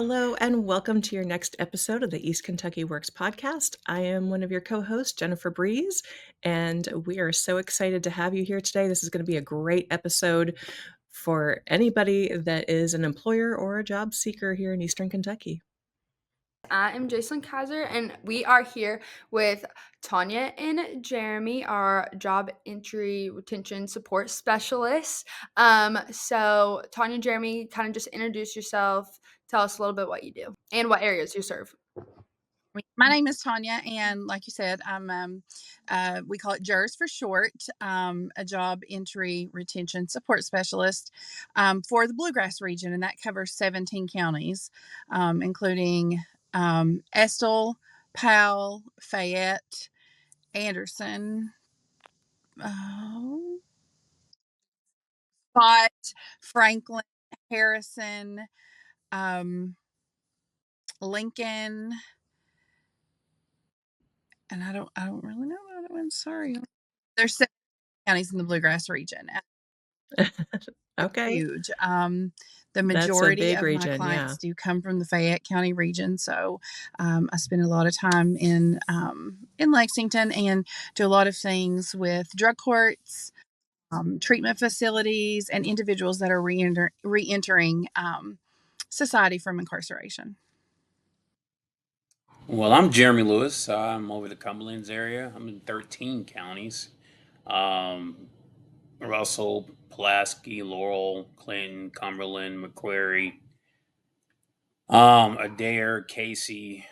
Hello, and welcome to your next episode of the East Kentucky Works podcast. I am one of your co hosts, Jennifer Breeze, and we are so excited to have you here today. This is going to be a great episode for anybody that is an employer or a job seeker here in Eastern Kentucky. I am Jason Kaiser, and we are here with Tonia and Jeremy, our job entry retention support specialists. So Tonia and Jeremy, kind of just introduce yourself, tell us a little bit what you do and what areas you serve. My name is Tonia, and like you said, I'm we call it JERSS for short, a job entry retention support specialist for the Bluegrass region, and that covers 17 counties, including Estill, Powell, Fayette, Anderson, Scott, Franklin, Harrison, Lincoln, and I don't really know the other one. Sorry, there's 7 counties in the Bluegrass region. Okay. Huge. The That's a majority big of my region, clients do come from the Fayette County region, so I spend a lot of time in Lexington and do a lot of things with drug courts, treatment facilities, and individuals that are reentering society from incarceration. Well, I'm Jeremy Lewis. I'm over the Cumberlands area. I'm in 13 counties. Um, Russell, Pulaski, Laurel, Clinton, Cumberland, McQuarrie, Adair, Casey,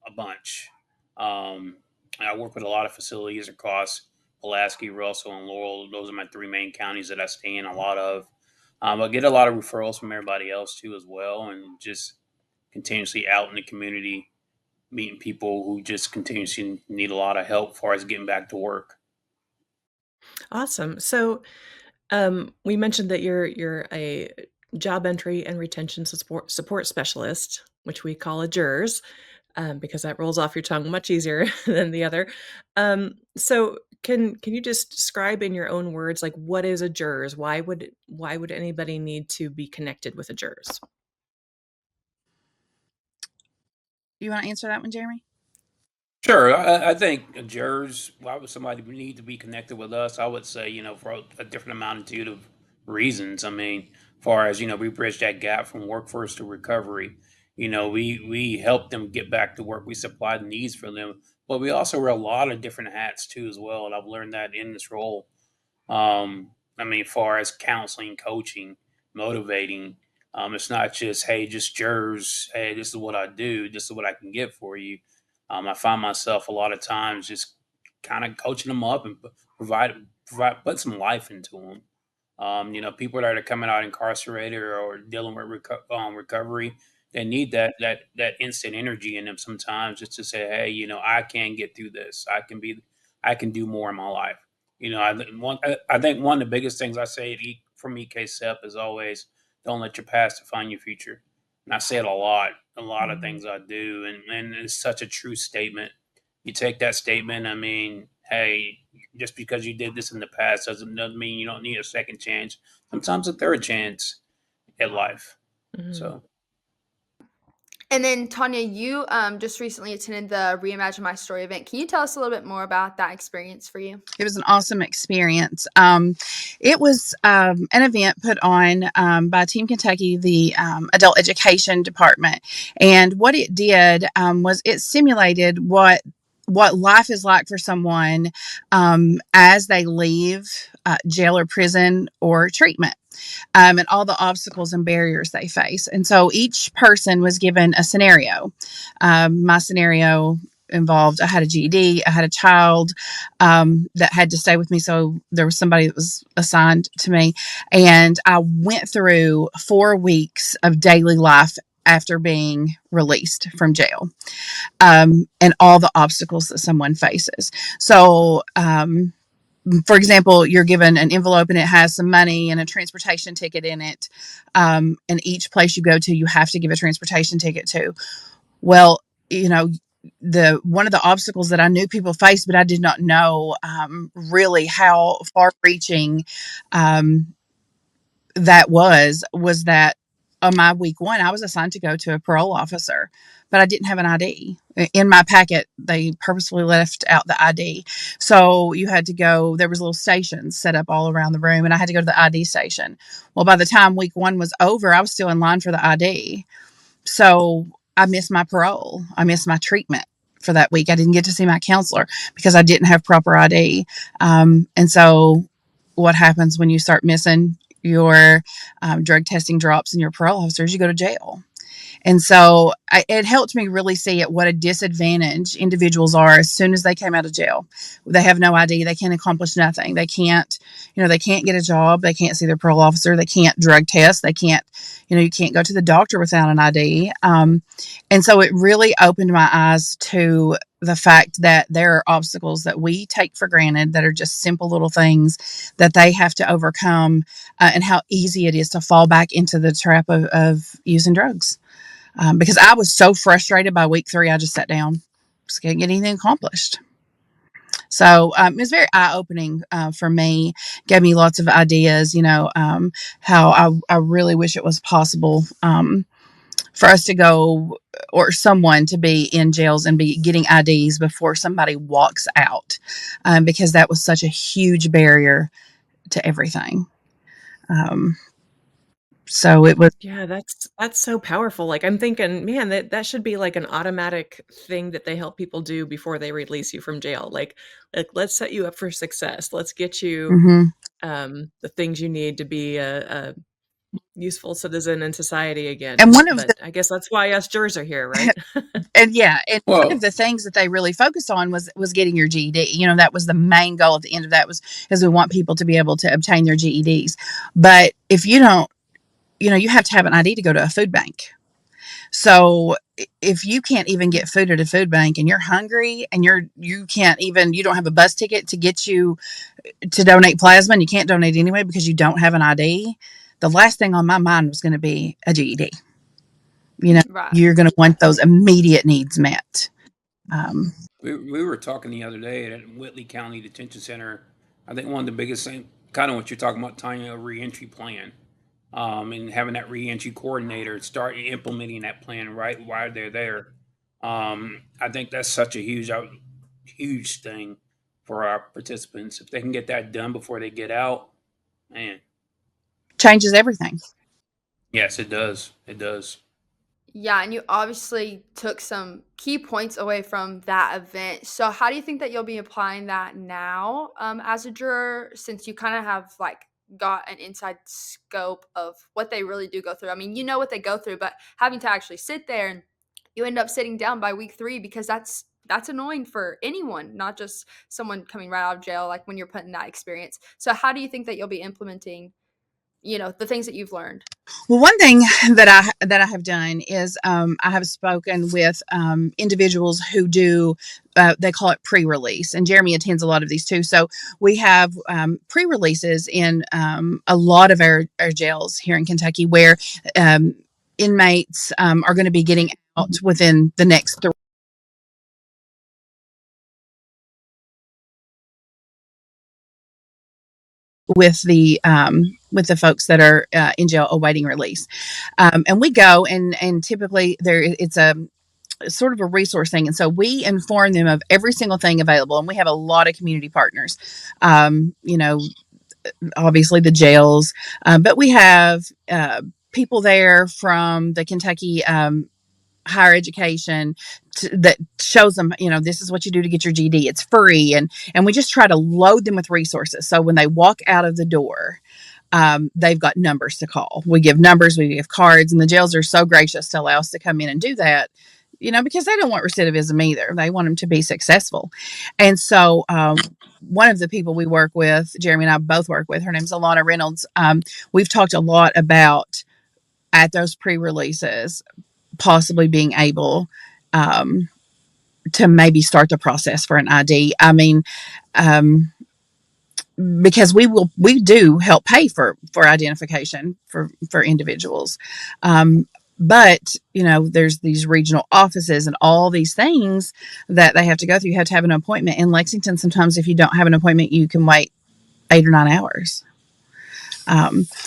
a bunch. Um, I work with a lot of facilities across Pulaski, Russell, and Laurel. Those are my 3 main counties that I stay in a lot of. I get a lot of referrals from everybody else too, as well, and just continuously out in the community meeting people who just continuously need a lot of help as far as getting back to work. Awesome. So, we mentioned that you're a job entry and retention support specialist, which we call a JERS, because that rolls off your tongue much easier than the other. So can you just describe in your own words, like, what is a JERS? Why would anybody need to be connected with a JERS? You want to answer that one, Jeremy? Sure, I think JERS, why would somebody need to be connected with us? I would say, for a different magnitude of reasons. I mean, far as, we bridge that gap from workforce to recovery. We help them get back to work. We supply the needs for them, but we also wear a lot of different hats too, as well. And I've learned that in this role. I mean, far as counseling, coaching, motivating, it's not just, hey, just JERS. Hey, this is what I do. This is what I can get for you. I find myself a lot of times just kind of coaching them up and put some life into them. People that are coming out incarcerated or dealing with recovery, they need that instant energy in them sometimes, just to say, hey, I can get through this. I can do more in my life. I think one of the biggest things I say from EKCEP is always, don't let your past define your future. And I say it a lot of things I do, and it's such a true statement. You take that statement, I mean, hey, just because you did this in the past doesn't mean you don't need a second chance. Sometimes a third chance at life. Mhm. So And then Tonia, you just recently attended the Reimagine My Story event. Can you tell us a little bit more about that experience for you? It was an awesome experience. It was an event put on by Team Kentucky, the adult education department. And what it did was it simulated what life is like for someone as they leave jail or prison or treatment. And all the obstacles and barriers they face. And so each person was given a scenario. My scenario involved, I had a GED, I had a child that had to stay with me. So there was somebody that was assigned to me. And I went through 4 weeks of daily life after being released from jail, and all the obstacles that someone faces. So, for example, you're given an envelope and it has some money and a transportation ticket in it. And each place you go to, you have to give a transportation ticket to. Well, one of the obstacles that I knew people faced, but I did not know really how far reaching that was that on my week one, I was assigned to go to a parole officer, but I didn't have an ID. In my packet, they purposefully left out the ID. So you had to go, there was little stations set up all around the room, and I had to go to the ID station. Well, by the time week one was over, I was still in line for the ID. So I missed my parole. I missed my treatment for that week. I didn't get to see my counselor because I didn't have proper ID. And so what happens when you start missing your drug testing drops and your parole officers? You go to jail. And so it helped me really see at what a disadvantage individuals are as soon as they came out of jail. They have no ID. They can't accomplish nothing. They can't, they can't get a job. They can't see their parole officer. They can't drug test. They can't, you can't go to the doctor without an ID. And so it really opened my eyes to the fact that there are obstacles that we take for granted that are just simple little things that they have to overcome, and how easy it is to fall back into the trap of using drugs. Because I was so frustrated by week 3, I just sat down, just couldn't get anything accomplished. So it was very eye-opening for me, gave me lots of ideas, how I really wish it was possible for us to go, or someone to be in jails and be getting IDs before somebody walks out, because that was such a huge barrier to everything. So it was. Yeah, that's so powerful. Like, I'm thinking, man, that should be like an automatic thing that they help people do before they release you from jail. Like let's set you up for success. Let's get you Mhm. the things you need to be a useful citizen in society And again. one of the But I guess that's why us jurors are here, right? and yeah, and one of Well, the things that they really focused on was getting your GED. That was the main goal at the end of that, was because we want people to be able to obtain their GEDs. But if you don't, you have to have an ID to go to a food bank. So if you can't even get food at a food bank and you're hungry and you don't have a bus ticket to get you to donate plasma, and you can't donate anyway because you don't have an ID, the last thing on my mind was going to be a GED. Right. You're going to want those immediate needs met. Um, we were talking the other day at Whitley County Detention Center. I think one of the biggest things, kind of what you're talking about, Tanya, a reentry plan, and having that reentry coordinator start implementing that plan right while they're there. I think that's such a huge thing for our participants. If they can get that done before they get out, man, Changes everything. yes, it does. It does. Yeah, and you obviously took some key points away from that event. So, how do you think that you'll be applying that now, as a juror, since you kind of have got an inside scope of what they really do go through? I mean, you know what they go through, but having to actually sit there and you end up sitting down by week 3, because that's annoying for anyone, not just someone coming right out of jail. Like when you're put in that experience. So, how do you think that you'll be implementing, the things that you've learned? Well, one thing that I have done is, I have spoken with individuals who do, they call it pre-release, and Jeremy attends a lot of these too. So we have pre-releases in a lot of our jails here in Kentucky, where inmates are going to be getting out within the next 3 with the folks that are in jail awaiting release. And we go, and typically it's a sort of a resource thing. And so we inform them of every single thing available. And we have a lot of community partners, obviously the jails, but we have people there from the Kentucky higher education that shows them, this is what you do to get your GD. It's free. And we just try to load them with resources. So when they walk out of the door, they've got numbers to call. We give numbers, we give cards, and the jails are so gracious to allow us to come in and do that, because they don't want recidivism either. They want them to be successful. And so, one of the people we work with, Jeremy and I both work with, her name's Alana Reynolds. We've talked a lot about, at those pre-releases, possibly being able to maybe start the process for an ID. I mean, because we do help pay for identification for individuals. But there's these regional offices and all these things that they have to go through. You have to have an appointment in Lexington. Sometimes if you don't have an appointment, you can wait 8 or 9 hours.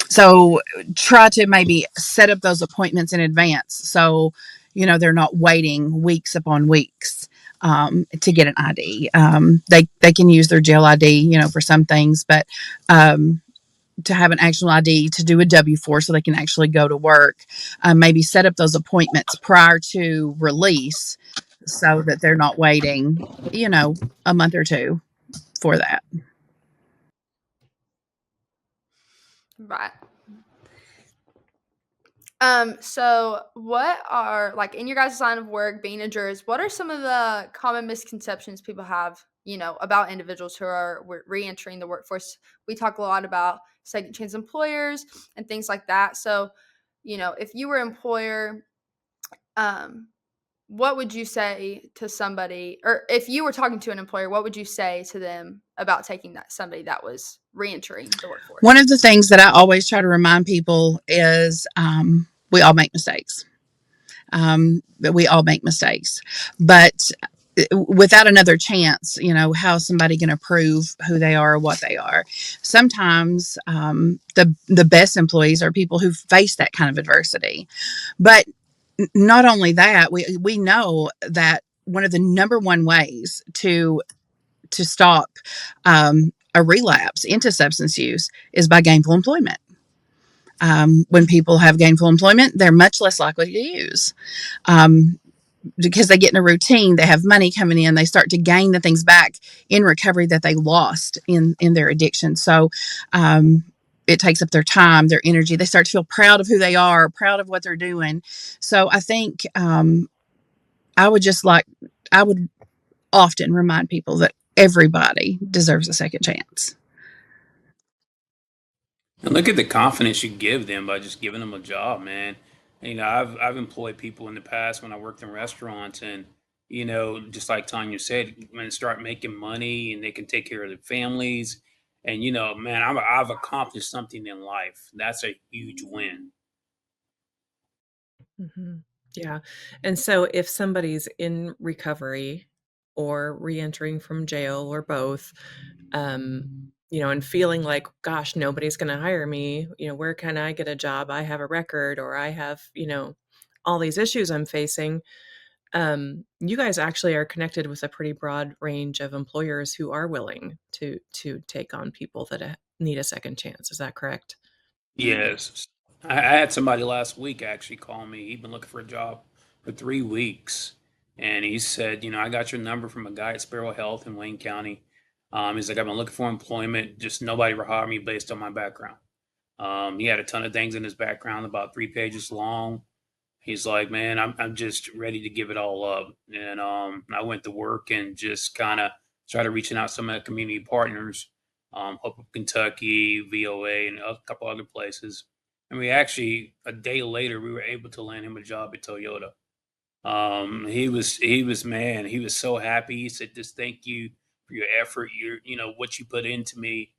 So try to maybe set up those appointments in advance. So, they're not waiting weeks upon weeks to get an ID. They can use their jail ID, for some things, but to have an actual ID to do a W-4 so they can actually go to work, maybe set up those appointments prior to release so that they're not waiting, a month or two for that. Right. So what are, like, in your guys' line of work, being a jurist, what are some of the common misconceptions people have, about individuals who are re-entering the workforce? We talk a lot about second chance employers and things like that. So, if you were an employer, um, what would you say to somebody, or if you were talking to an employer, what would you say to them about taking that somebody that was re-entering the One workforce? of the things that I always try to remind people is we all make mistakes. But we all make mistakes. But without another chance, how's somebody going to prove who they are or what they are? Sometimes the best employees are people who face that kind of adversity. But not only that, we know that one of the number one ways to stop a relapse into substance use is by gainful employment. When people have gainful employment, they're much less likely to use. Um, because they get in a routine, they have money coming in, they start to gain the things back in recovery that they lost in their addiction. So it takes up their time, their energy. They start to feel proud of who they are, proud of what they're doing. So I think I would just like, I would often remind people that everybody deserves a second chance. And look at the confidence you give them by just giving them a job, man. I've employed people in the past when I worked in restaurants, and just like Tanya said, when they start making money and they can take care of their families, and man, I've accomplished something in life. That's a huge win. Mhm. Yeah. And so if somebody's in recovery or reentering from jail or both, and feeling like, gosh, nobody's going to hire me, where can I get a job? I have a record or I have, all these issues I'm facing. You guys actually are connected with a pretty broad range of employers who are willing to take on people that need a second chance. Is that correct? Yes. I had somebody last week actually call me. He'd been looking for a job for 3 weeks. And he said, I got your number from a guy at Sparrow Health in Wayne County. He's like, I've been looking for employment. Just nobody will hire me based on my background. He had a ton of things in his background, about 3 pages long. He's like, man, I'm just ready to give it all up. And I went to work and just kind of started reaching out to some of the community partners, Hope of Kentucky, VOA, and a couple other places. And we actually, a day later, we were able to land him a job at Toyota. He was man, he was so happy. He said, "Just thank you for your effort. What you put into me.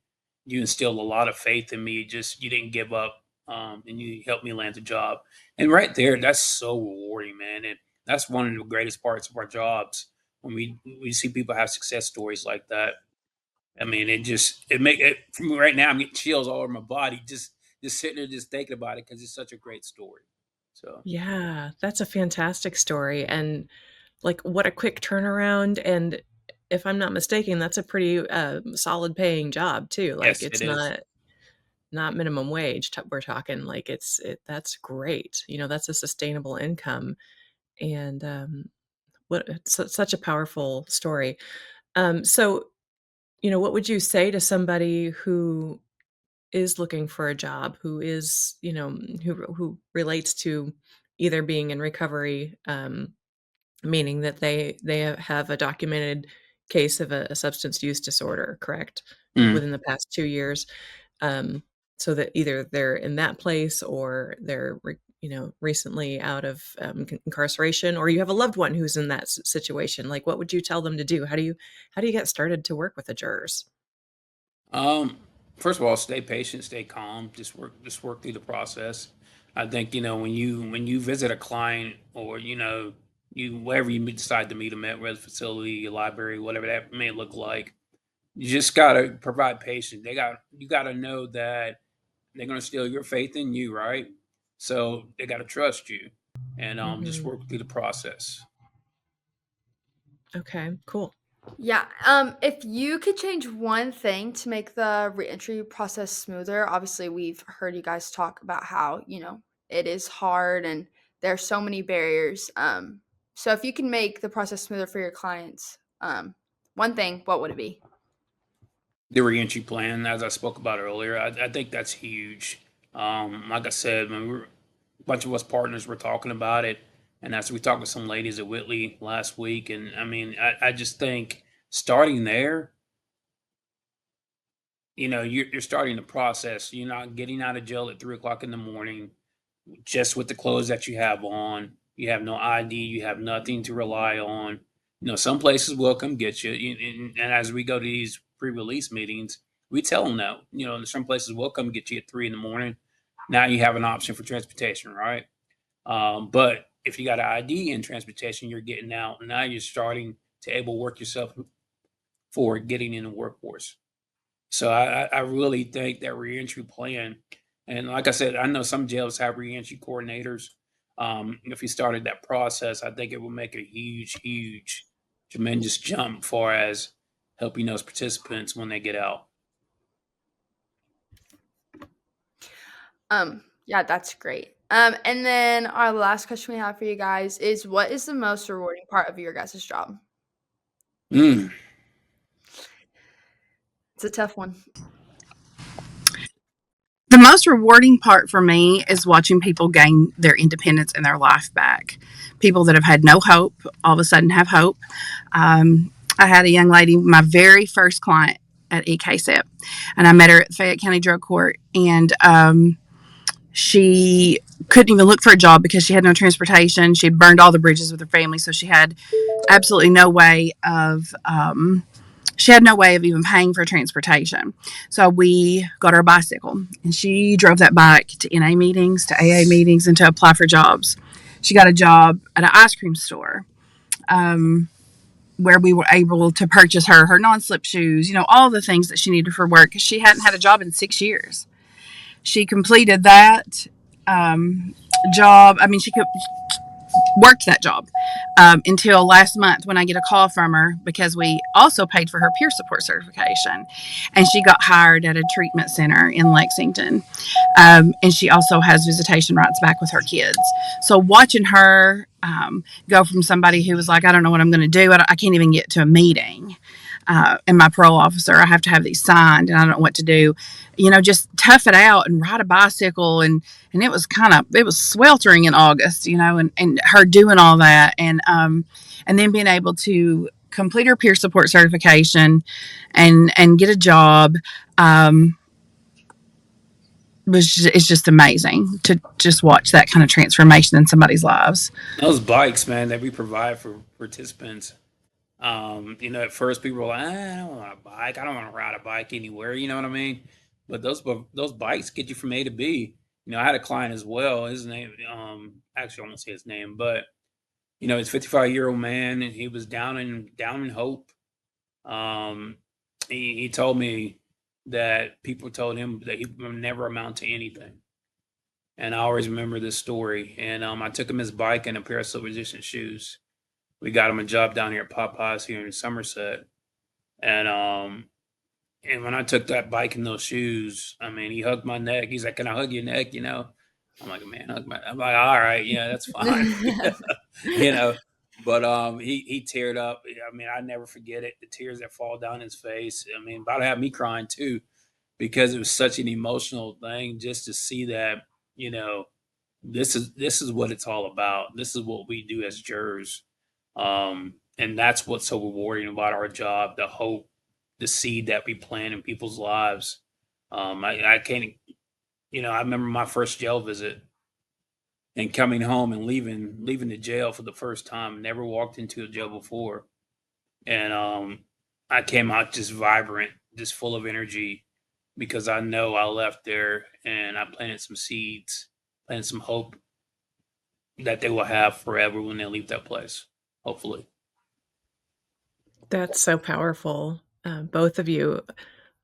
You instilled a lot of faith in me. Just you didn't give up, and you helped me land a job." And right there, that's so rewarding, man. And that's one of the greatest parts of our jobs when we see people have success stories like that. I mean, it make it for me right now. I'm getting chills all over my body just sitting there just thinking about it because it's such a great story. So Yeah, that's a fantastic story, and, like, what a quick turnaround, and if I'm not mistaken, that's a pretty, solid paying job too, like, yes, it it's is. not minimum wage, t we're talking, like, that's great, that's a sustainable income, and, what it's such a powerful story. So, what would you say to somebody who is looking for a job, who is, who relates to either being in recovery, meaning that they have a documented case of a substance use disorder, correct? Mm. Within the past 2 years, um, so that either they're in that place or they're recently out of, incarceration, or you have a loved one who's in that situation. Like, what would you tell them to do? How do you get started to work with a jurors? Um, First of all, stay patient, stay calm, just work through the process. I think when you visit a client or you wherever you decide to meet them at, whether facility, your library, whatever that may look like, you just gotta provide patience. You gotta know that they're going to steal your faith in you, right? So they got to trust you, and just Mhm. work through the process. Okay, cool. Yeah. If you could change one thing to make the reentry process smoother, obviously we've heard you guys talk about how, it is hard and there are so many barriers. So if you can make the process smoother for your clients, one thing, what would it be? The reentry plan, as I spoke about earlier, I think that's huge. Like I said, when a bunch of us partners were talking about it, and as we talked with some ladies at Whitley last week, and I mean, I just think starting there, you're starting the process. You're not getting out of jail at 3 o'clock in the morning, just with the clothes that you have on. You have no ID. You have nothing to rely on. Some places will come get you. And as we go to these pre-release meetings, we tell them that. Some places will come get you at 3 in the morning. Now you have an option for transportation, right? But if you got an ID in transportation, you're getting out. Now you're starting to able to work yourself for getting in the workforce. So I really think that reentry plan, and like I said, I know some jails have reentry coordinators. If you started that process, I think it will make a huge, huge, tremendous jump far as helping those participants when they get out. Yeah, that's great. And then our last question we have for you guys is, what is the most rewarding part of your guys' job? Mm. It's a tough one. The most rewarding part for me is watching people gain their independence and their life back. People that have had no hope all of a sudden have hope. I had a young lady, my very first client at EKCEP, and I met her at Fayette County Drug Court, and she couldn't even look for a job because she had no transportation. She had burned all the bridges with her family, so she had absolutely no way of even paying for transportation. So we got her a bicycle, and she drove that bike to NA meetings, to AA meetings, and to apply for jobs. She got a job at an ice cream store, where we were able to purchase her non-slip shoes, all the things that she needed for work, because she hadn't had a job in 6 years. She completed that job. I mean, she could worked that job until last month, when I get a call from her, because we also paid for her peer support certification, and she got hired at a treatment center in Lexington. And she also has visitation rights back with her kids. So watching her go from somebody who was like, I don't know what I'm going to do, I can't even get to a meeting. And my parole officer, I have to have these signed, and I don't know what to do. Just tough it out and ride a bicycle, and it was sweltering in August, and her doing all that, and then being able to complete her peer support certification and get a job. It's just amazing to just watch that kind of transformation in somebody's lives. Those bikes, man, that we provide for participants. At first people were like, I don't want a bike. I don't want to ride a bike anywhere. You know what I mean? But those bikes get you from A to B. I had a client as well. His name, actually, I won't say his name, but he's a 55-year-old man, and he was down in hope. Um, he told me that people told him that he would never amount to anything, and I always remember this story. And I took him his bike and a pair of silver resistant shoes. We got him a job down here at Popeyes here in Somerset, and and when I took that bike and those shoes, I mean, he hugged my neck. He's like, "Can I hug your neck?" I'm like, "Man, hug my." I'm like, "All right, yeah, that's fine." you know. But he teared up. I mean, I never forget it. The tears that fall down his face. I mean, about to have me crying too, because it was such an emotional thing just to see that. You know, this is what it's all about. This is what we do as jurors, and that's what's so rewarding about our job. The hope, the seed that we plant in people's lives. I can't. I remember my first jail visit and coming home and leaving the jail for the first time. Never walked into a jail before, and I came out just vibrant, just full of energy, because I know I left there and I planted some seeds, planted some hope that they will have forever when they leave that place. Hopefully. That's so powerful, both of you.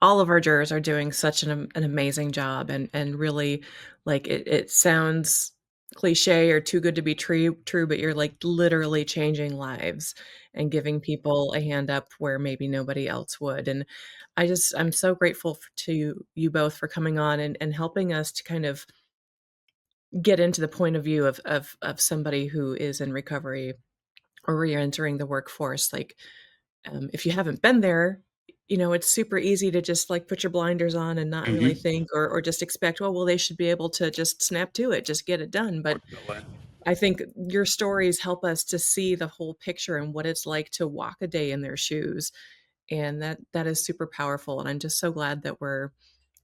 all of our jurors are doing such an amazing job, and really, like, it sounds cliche or too good to be true, but you're, like, literally changing lives and giving people a hand up where maybe nobody else would, and I'm so grateful to you both for coming on and helping us to kind of get into the point of view of somebody who is in recovery or reentering the workforce. Like, if you haven't been there, it's super easy to just, like, put your blinders on and not really Mm-hmm. think, or just expect, "Oh, well, they should be able to just snap to it, just get it done." But Work that way. I think your stories help us to see the whole picture and what it's like to walk a day in their shoes, and that is super powerful, and I'm just so glad that we're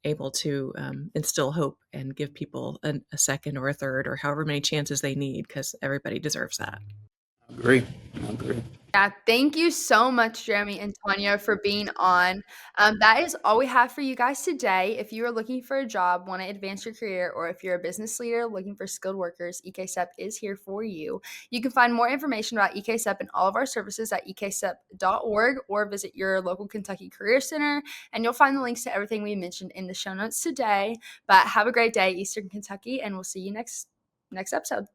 able to, instill hope and give people a second or a third or however many chances they need, because everybody deserves that. I agree. I agree. Yeah, thank you so much, Jeremy and Tonya, for being on. That is all we have for you guys today. If you are looking for a job, want to advance your career, or if you're a business leader looking for skilled workers, EKCEP is here for you. You can find more information about EKCEP and all of our services at ekcep.org, or visit your local Kentucky Career Center, and you'll find the links to everything we mentioned in the show notes today. But have a great day, Eastern Kentucky, and we'll see you next episode.